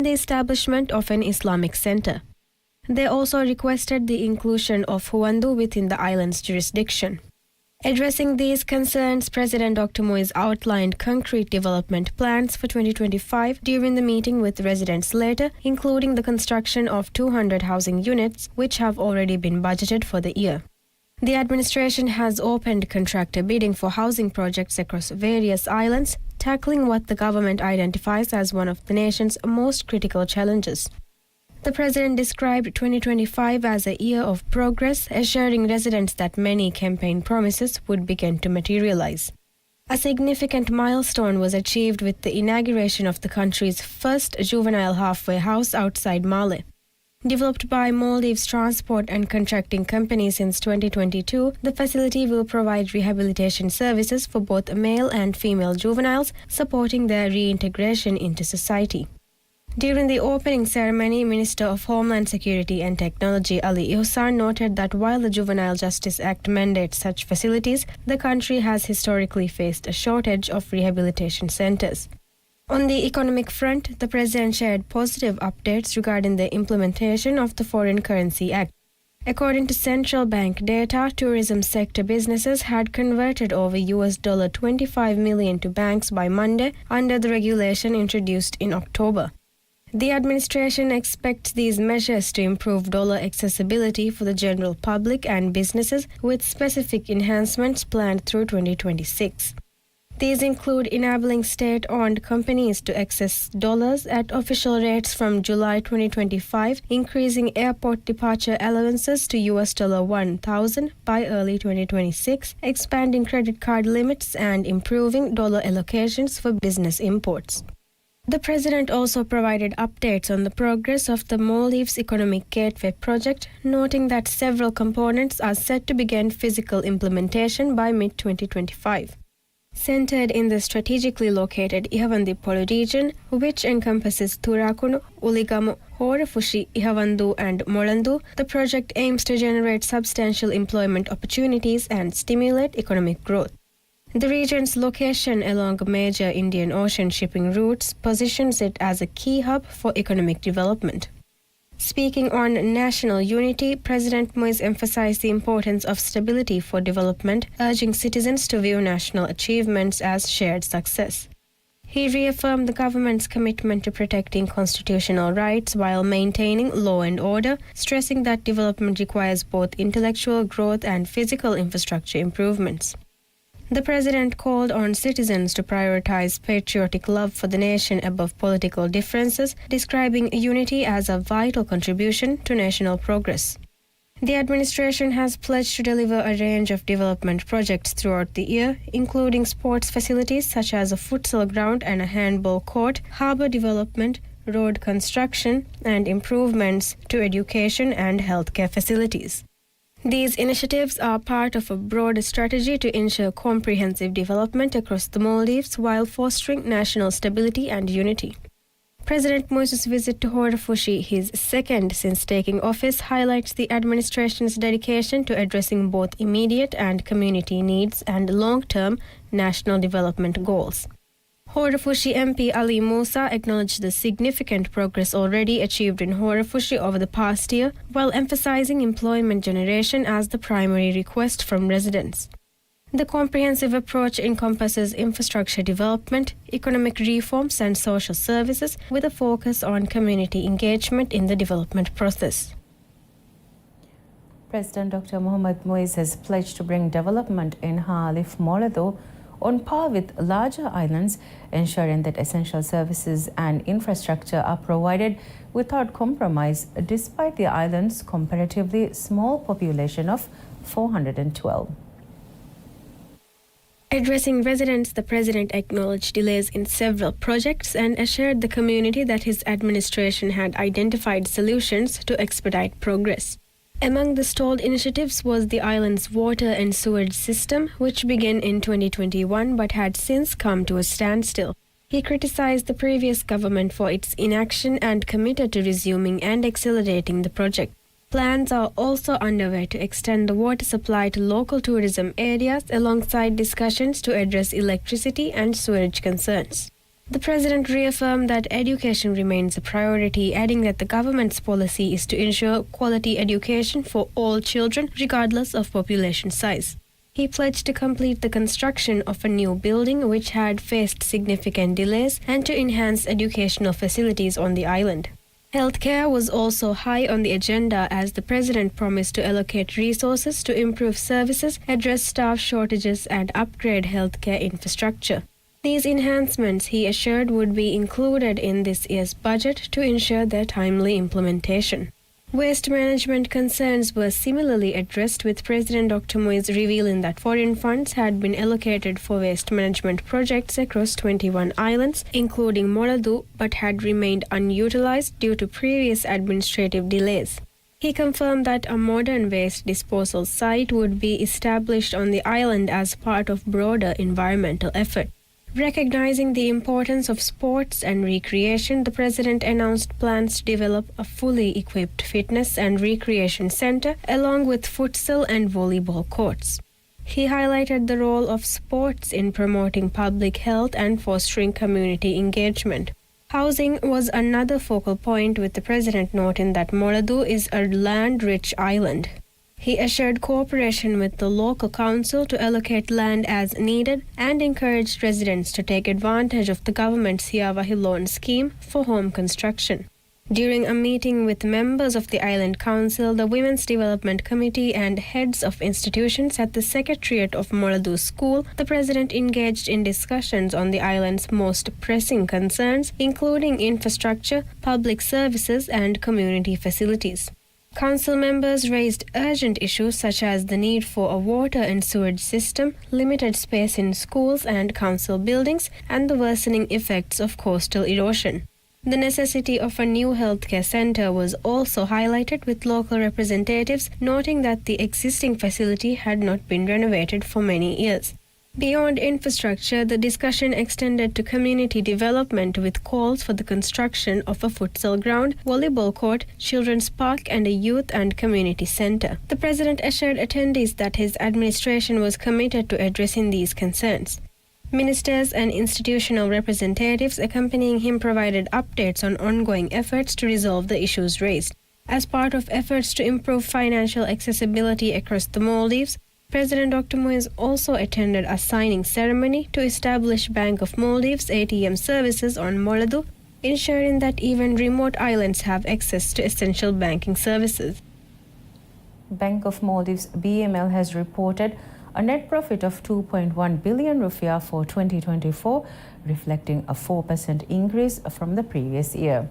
the establishment of an Islamic center. They also requested the inclusion of Huandu within the island's jurisdiction. Addressing these concerns, President Dr. Moise outlined concrete development plans for 2025 during the meeting with residents later, including the construction of 200 housing units, which have already been budgeted for the year. The administration has opened contractor bidding for housing projects across various islands, tackling what the government identifies as one of the nation's most critical challenges. The president described 2025 as a year of progress, assuring residents that many campaign promises would begin to materialize. A significant milestone was achieved with the inauguration of the country's first juvenile halfway house outside Male. Developed by Maldives Transport and Contracting Company since 2022, the facility will provide rehabilitation services for both male and female juveniles, supporting their reintegration into society. During the opening ceremony, Minister of Homeland Security and Technology Ali Ihsan noted that while the Juvenile Justice Act mandates such facilities, the country has historically faced a shortage of rehabilitation centers. On the economic front, the President shared positive updates regarding the implementation of the Foreign Currency Act. According to central bank data, tourism sector businesses had converted over $25 million to banks by Monday under the regulation introduced in October. The administration expects these measures to improve dollar accessibility for the general public and businesses, with specific enhancements planned through 2026. These include enabling state-owned companies to access dollars at official rates from July 2025, increasing airport departure allowances to $1,000 by early 2026, expanding credit card limits, and improving dollar allocations for business imports. The President also provided updates on the progress of the Maldives Economic Gateway project, noting that several components are set to begin physical implementation by mid-2025. Centered in the strategically located Ihavandipolo region, which encompasses Turakunu, Uligamu, Horefushi, Ihavandu, and Molandu, the project aims to generate substantial employment opportunities and stimulate economic growth. The region's location along major Indian Ocean shipping routes positions it as a key hub for economic development. Speaking on national unity, President Moise emphasized the importance of stability for development, urging citizens to view national achievements as shared success. He reaffirmed the government's commitment to protecting constitutional rights while maintaining law and order, stressing that development requires both intellectual growth and physical infrastructure improvements. The President called on citizens to prioritize patriotic love for the nation above political differences, describing unity as a vital contribution to national progress. The administration has pledged to deliver a range of development projects throughout the year, including sports facilities such as a futsal ground and a handball court, harbour development, road construction, and improvements to education and healthcare facilities. These initiatives are part of a broader strategy to ensure comprehensive development across the Maldives while fostering national stability and unity. President Moise's visit to Horefushi, his second since taking office, highlights the administration's dedication to addressing both immediate and community needs and long-term national development goals. Horefushi MP Ali Musa acknowledged the significant progress already achieved in Horefushi over the past year, while emphasizing employment generation as the primary request from residents. The comprehensive approach encompasses infrastructure development, economic reforms, and social services, with a focus on community engagement in the development process. President Dr. Mohamed Moise has pledged to bring development in Halif Moledo on par with larger islands, ensuring that essential services and infrastructure are provided without compromise, despite the island's comparatively small population of 412. Addressing residents, the President acknowledged delays in several projects and assured the community that his administration had identified solutions to expedite progress. Among the stalled initiatives was the island's water and sewage system, which began in 2021 but had since come to a standstill. He criticized the previous government for its inaction and committed to resuming and accelerating the project. Plans are also underway to extend the water supply to local tourism areas alongside discussions to address electricity and sewage concerns. The president reaffirmed that education remains a priority, adding that the government's policy is to ensure quality education for all children, regardless of population size. He pledged to complete the construction of a new building which had faced significant delays and to enhance educational facilities on the island. Healthcare was also high on the agenda as the president promised to allocate resources to improve services, address staff shortages, and upgrade healthcare infrastructure. These enhancements, he assured, would be included in this year's budget to ensure their timely implementation. Waste management concerns were similarly addressed, with President Dr. Moise revealing that foreign funds had been allocated for waste management projects across 21 islands, including Moladu, but had remained unutilized due to previous administrative delays. He confirmed that a modern waste disposal site would be established on the island as part of broader environmental effort. Recognizing the importance of sports and recreation, the president announced plans to develop a fully equipped fitness and recreation center along with futsal and volleyball courts. He highlighted the role of sports in promoting public health and fostering community engagement. Housing was another focal point, with the president noting that Moladu is a land-rich island. He assured cooperation with the local council to allocate land as needed and encouraged residents to take advantage of the government's Hiavahi loan scheme for home construction. During a meeting with members of the Island Council, the Women's Development Committee, and heads of institutions at the Secretariat of Moladu School, the president engaged in discussions on the island's most pressing concerns, including infrastructure, public services, and community facilities. Council members raised urgent issues such as the need for a water and sewage system, limited space in schools and council buildings, and the worsening effects of coastal erosion. The necessity of a new healthcare center was also highlighted, with local representatives noting that the existing facility had not been renovated for many years. Beyond infrastructure, the discussion extended to community development, with calls for the construction of a futsal ground, volleyball court, children's park, and a youth and community center. The president assured attendees that his administration was committed to addressing these concerns. Ministers and institutional representatives accompanying him provided updates on ongoing efforts to resolve the issues raised. As part of efforts to improve financial accessibility across the Maldives, President Dr. Moise also attended a signing ceremony to establish Bank of Maldives ATM services on Moladu, ensuring that even remote islands have access to essential banking services. Bank of Maldives BML has reported a net profit of 2.1 billion rupiah for 2024, reflecting a 4% increase from the previous year.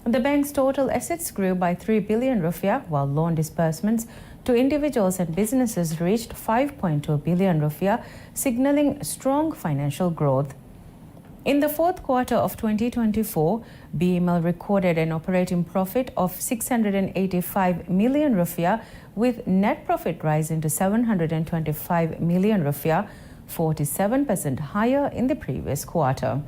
The bank's total assets grew by 3 billion rupiah, while loan disbursements to individuals and businesses reached 5.2 billion rupiah, signaling strong financial growth. In the fourth quarter of 2024, BML recorded an operating profit of 685 million rupiah, with net profit rising to 725 million rupiah, 47% higher in the previous quarter.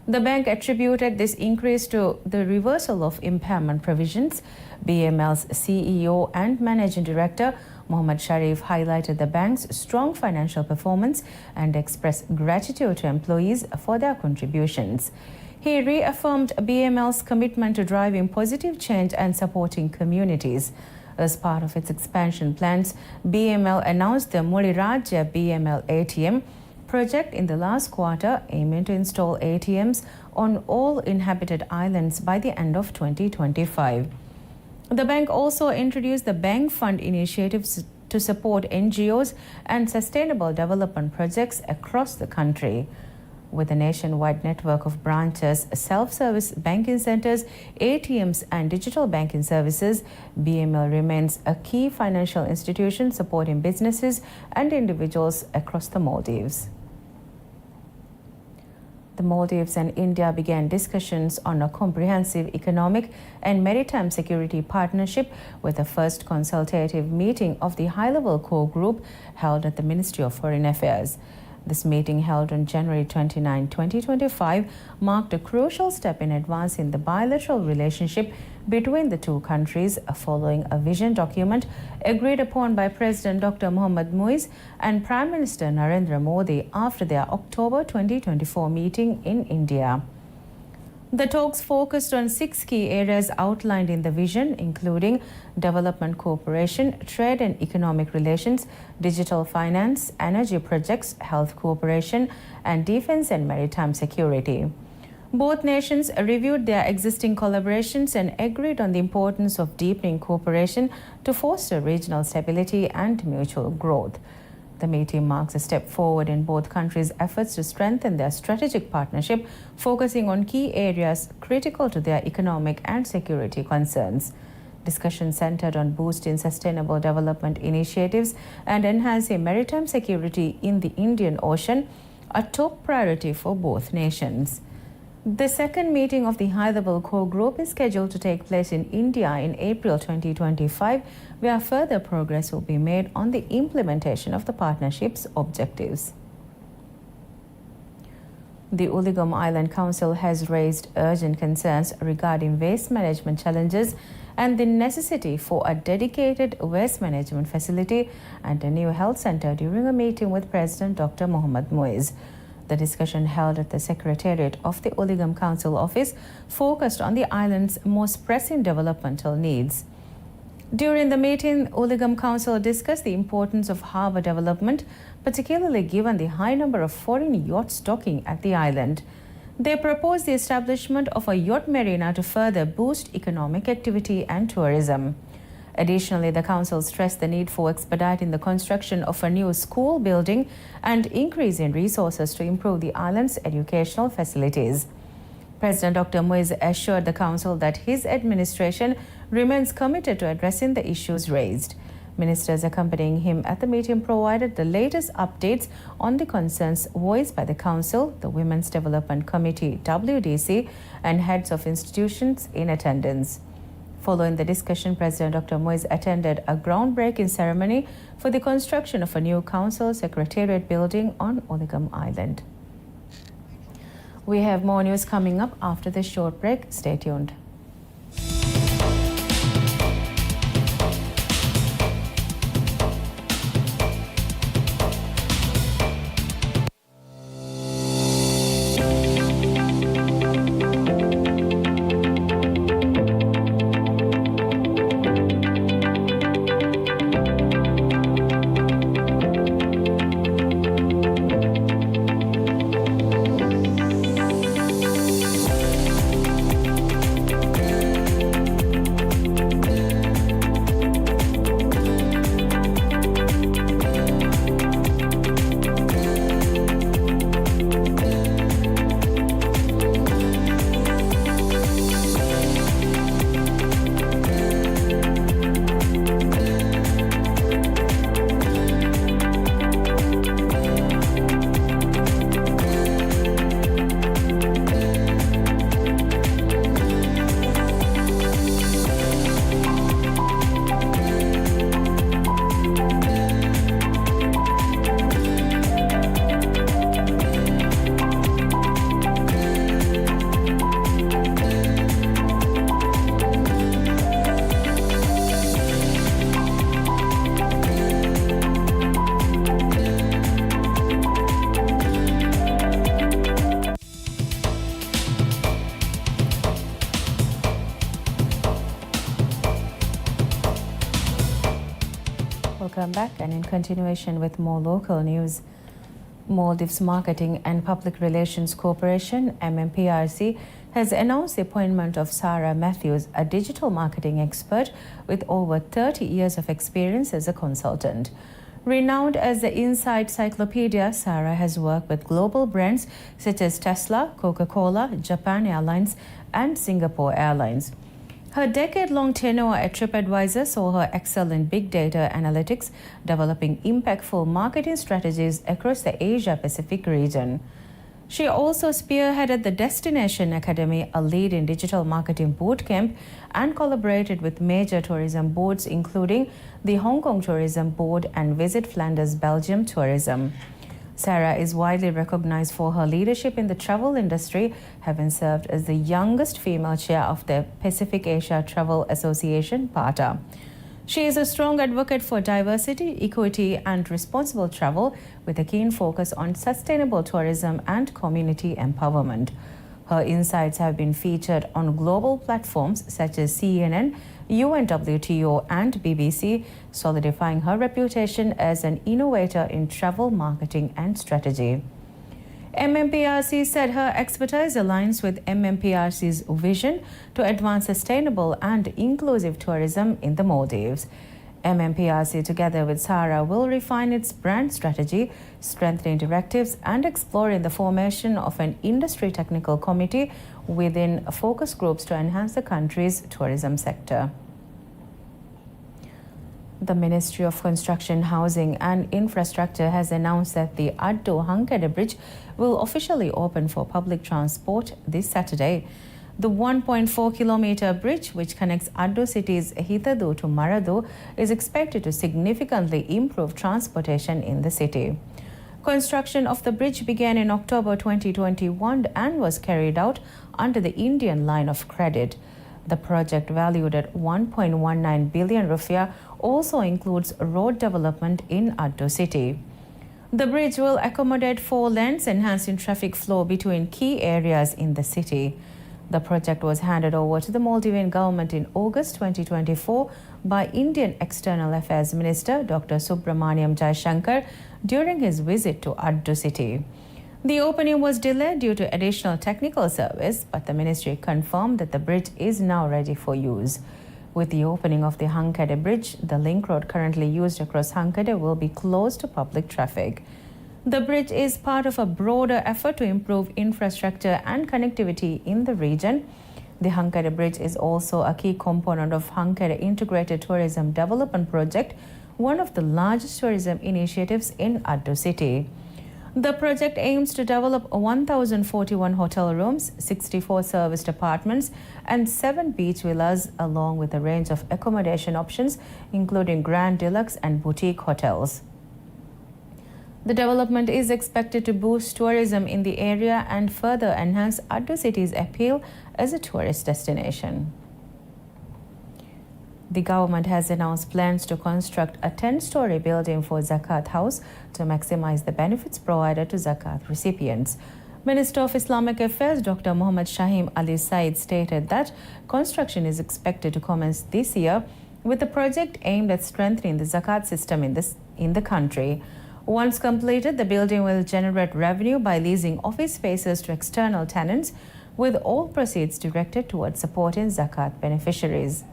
The bank attributed this increase to the reversal of impairment provisions. BML's CEO and Managing Director Mohammad Sharif highlighted the bank's strong financial performance and expressed gratitude to employees for their contributions. He reaffirmed BML's commitment to driving positive change and supporting communities. As part of its expansion plans, BML announced the Muliraja BML ATM project in the last quarter, aiming to install ATMs on all inhabited islands by the end of 2025. The bank also introduced the Bank Fund initiatives to support NGOs and sustainable development projects across the country. With a nationwide network of branches, self-service banking centers, ATMs, and digital banking services, BML remains a key financial institution supporting businesses and individuals across the Maldives. The Maldives and India began discussions on a comprehensive economic and maritime security partnership, with the first consultative meeting of the high-level core group held at the Ministry of Foreign Affairs. This meeting, held on January 29, 2025, marked a crucial step in advancing the bilateral relationship between the two countries following a vision document agreed upon by President Dr. Mohammad Muiz and Prime Minister Narendra Modi after their October 2024 meeting in India. The talks focused on 6 key areas outlined in the vision, including development cooperation, trade and economic relations, digital finance, energy projects, health cooperation, and defense and maritime security. Both nations reviewed their existing collaborations and agreed on the importance of deepening cooperation to foster regional stability and mutual growth. The meeting marks a step forward in both countries' efforts to strengthen their strategic partnership, focusing on key areas critical to their economic and security concerns. Discussion centered on boosting sustainable development initiatives and enhancing maritime security in the Indian Ocean, a top priority for both nations. The second meeting of the high-level core group is scheduled to take place in India in April 2025, where further progress will be made on the implementation of the partnership's objectives. The Uligam Island Council has raised urgent concerns regarding waste management challenges and the necessity for a dedicated waste management facility and a new health center during a meeting with President Dr. Mohammad Muiz. The discussion, held at the Secretariat of the Uligam Council office, focused on the island's most pressing developmental needs. During the meeting, Uligam Council discussed the importance of harbour development, particularly given the high number of foreign yachts docking at the island. They proposed the establishment of a yacht marina to further boost economic activity and tourism. Additionally, the council stressed the need for expediting the construction of a new school building and increasing resources to improve the island's educational facilities. President Dr. Muiz assured the council that his administration remains committed to addressing the issues raised. Ministers accompanying him at the meeting provided the latest updates on the concerns voiced by the council, the Women's Development Committee (WDC), and heads of institutions in attendance. Following the discussion, President Dr. Muiz attended a groundbreaking ceremony for the construction of a new council secretariat building on Uligam Island. We have more news coming up after this short break. Stay tuned. Welcome back, and in continuation with more local news, Maldives Marketing and Public Relations Corporation (MMPRC) has announced the appointment of Sarah Matthews, a digital marketing expert with over 30 years of experience as a consultant. Renowned as the Inside Cyclopedia, Sarah has worked with global brands such as Tesla, Coca-Cola, Japan Airlines, and Singapore Airlines. Her decade-long tenure at TripAdvisor saw her excel in big data analytics, developing impactful marketing strategies across the Asia-Pacific region. She also spearheaded the Destination Academy, a leading digital marketing bootcamp, and collaborated with major tourism boards including the Hong Kong Tourism Board and Visit Flanders Belgium Tourism. Sarah is widely recognized for her leadership in the travel industry, having served as the youngest female chair of the Pacific Asia Travel Association, PATA. She is a strong advocate for diversity, equity, and responsible travel, with a keen focus on sustainable tourism and community empowerment. Her insights have been featured on global platforms such as CNN, UNWTO, and BBC, solidifying her reputation as an innovator in travel marketing and strategy. MMPRC said her expertise aligns with MMPRC's vision to advance sustainable and inclusive tourism in the Maldives. MMPRC, together with SARA, will refine its brand strategy, strengthening directives and exploring the formation of an industry technical committee within focus groups to enhance the country's tourism sector. The Ministry of Construction, Housing and Infrastructure has announced that the Addo-Hankade Bridge will officially open for public transport this Saturday. The 1.4-kilometer bridge, which connects Addo city's Hitadu to Maradu, is expected to significantly improve transportation in the city. Construction of the bridge began in October 2021 and was carried out under the Indian Line of Credit. The project, valued at 1.19 billion rupiah, also includes road development in Addo city. The bridge will accommodate 4 lanes, enhancing traffic flow between key areas in the city. The project was handed over to the Maldivian government in August 2024 by Indian External Affairs Minister Dr. Subramaniam Jaishankar during his visit to Addo city. The opening was delayed due to additional technical service, but the ministry confirmed that the bridge is now ready for use. With the opening of the Hankade Bridge, the link road currently used across Hankade will be closed to public traffic. The bridge is part of a broader effort to improve infrastructure and connectivity in the region. The Hankade Bridge is also a key component of Hankade Integrated Tourism Development Project, one of the largest tourism initiatives in Addo city. The project aims to develop 1,041 hotel rooms, 64 serviced apartments, and 7 beach villas, along with a range of accommodation options, including Grand Deluxe and boutique hotels. The development is expected to boost tourism in the area and further enhance Addo city's appeal as a tourist destination. The government has announced plans to construct a 10-story building for Zakat House to maximize the benefits provided to Zakat recipients. Minister of Islamic Affairs Dr. Muhammad Shahim Ali Said stated that construction is expected to commence this year, with the project aimed at strengthening the Zakat system in the country. Once completed, the building will generate revenue by leasing office spaces to external tenants, with all proceeds directed towards supporting Zakat beneficiaries.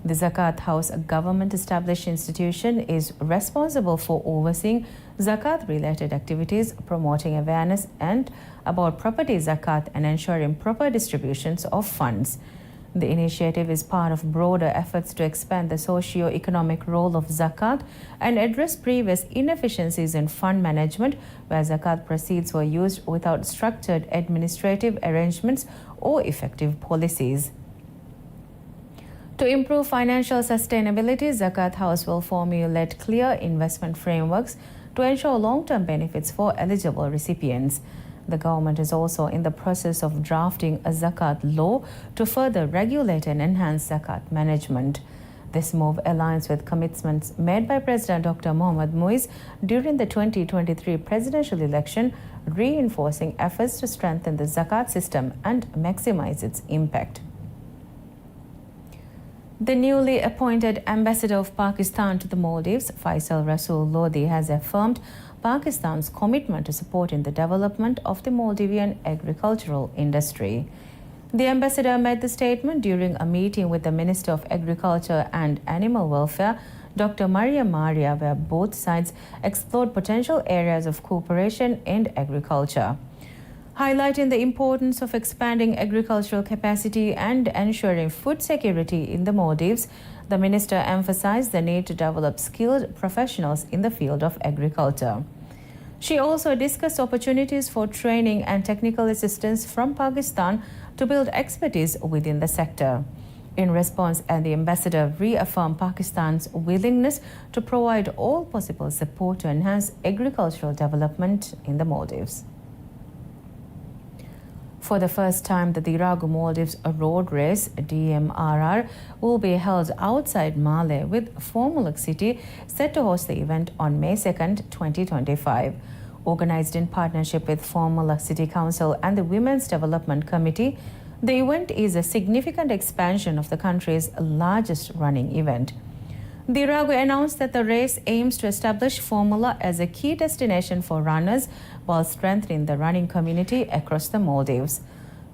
The Zakat House, a government-established institution, is responsible for overseeing Zakat-related activities, promoting awareness and about property Zakat, and ensuring proper distributions of funds. The initiative is part of broader efforts to expand the socio-economic role of Zakat and address previous inefficiencies in fund management, where Zakat proceeds were used without structured administrative arrangements or effective policies. To improve financial sustainability, Zakat House will formulate clear investment frameworks to ensure long-term benefits for eligible recipients. The government is also in the process of drafting a Zakat law to further regulate and enhance Zakat management. This move aligns with commitments made by President Dr. Mohamed Muiz during the 2023 presidential election, reinforcing efforts to strengthen the Zakat system and maximize its impact. The newly appointed ambassador of Pakistan to the Maldives, Faisal Rasool Lodi, has affirmed Pakistan's commitment to supporting the development of the Maldivian agricultural industry. The ambassador made the statement during a meeting with the Minister of Agriculture and Animal Welfare, Dr. Maria Maria, where both sides explored potential areas of cooperation in agriculture. Highlighting the importance of expanding agricultural capacity and ensuring food security in the Maldives, the minister emphasized the need to develop skilled professionals in the field of agriculture. She also discussed opportunities for training and technical assistance from Pakistan to build expertise within the sector. In response, the ambassador reaffirmed Pakistan's willingness to provide all possible support to enhance agricultural development in the Maldives. For the first time, the Diragu Maldives Road Race (DMRR) will be held outside Malé, with Formula City set to host the event on May 2nd, 2025. Organized in partnership with Formula City Council and the Women's Development Committee, the event is a significant expansion of the country's largest running event. Diragu announced that the race aims to establish Formula as a key destination for runners while strengthening the running community across the Maldives.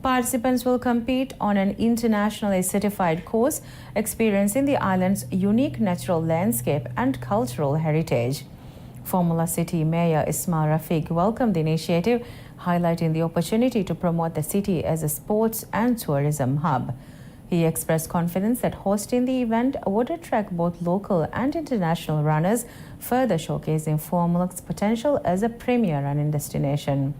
Participants will compete on an internationally certified course, experiencing the island's unique natural landscape and cultural heritage. Formula City Mayor Ismail Rafiq welcomed the initiative, highlighting the opportunity to promote the city as a sports and tourism hub. He expressed confidence that hosting the event would attract both local and international runners, further showcasing Formula's potential as a premier running destination.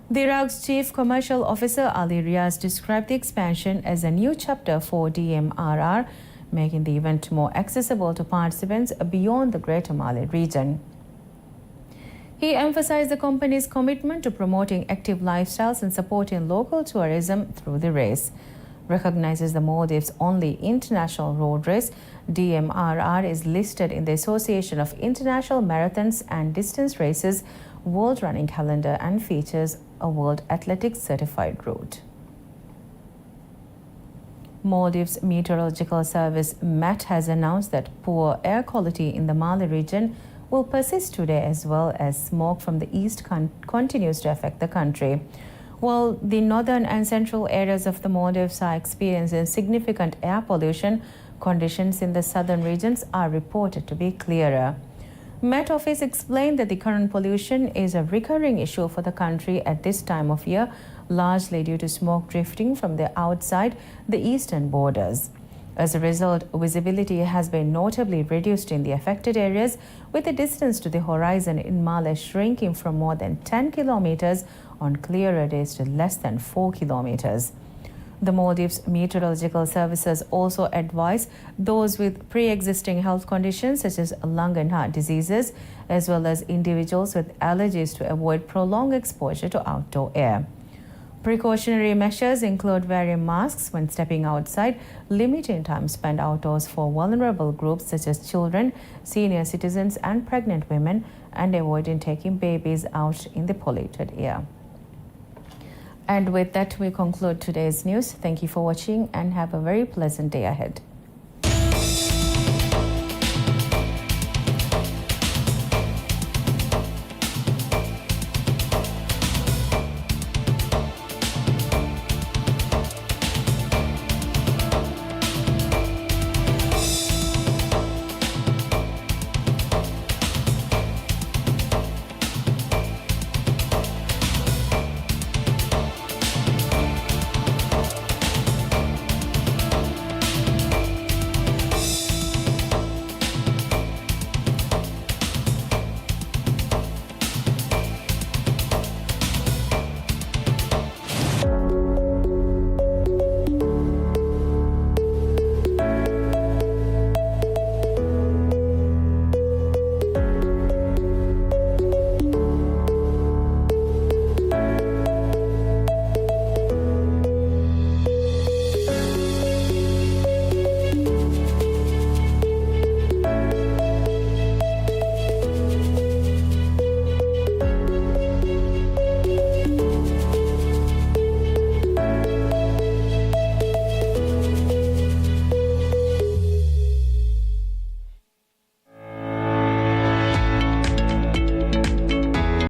Diragu's Chief Commercial Officer Ali Riaz described the expansion as a new chapter for DMRR, making the event more accessible to participants beyond the Greater Malé region. He emphasized the company's commitment to promoting active lifestyles and supporting local tourism through the race. Recognizes the Maldives' only international road race, DMRR is listed in the Association of International Marathons and Distance Races World Running Calendar and features a World Athletics certified route. Maldives Meteorological Service MET has announced that poor air quality in the Malé region will persist today, as well as smoke from the east continues to affect the country. While the northern and central areas of the Maldives are experiencing significant air pollution, conditions in the southern regions are reported to be clearer. Met Office explained that the current pollution is a recurring issue for the country at this time of year, largely due to smoke drifting from the outside the eastern borders. As a result, visibility has been notably reduced in the affected areas, with the distance to the horizon in Malé shrinking from more than 10 kilometers on clearer days to less than 4 kilometers. The Maldives Meteorological Services also advise those with pre-existing health conditions such as lung and heart diseases, as well as individuals with allergies, to avoid prolonged exposure to outdoor air. Precautionary measures include wearing masks when stepping outside, limiting time spent outdoors for vulnerable groups such as children, senior citizens and pregnant women, and avoiding taking babies out in the polluted air. And with that, we conclude today's news. Thank you for watching and have a very pleasant day ahead.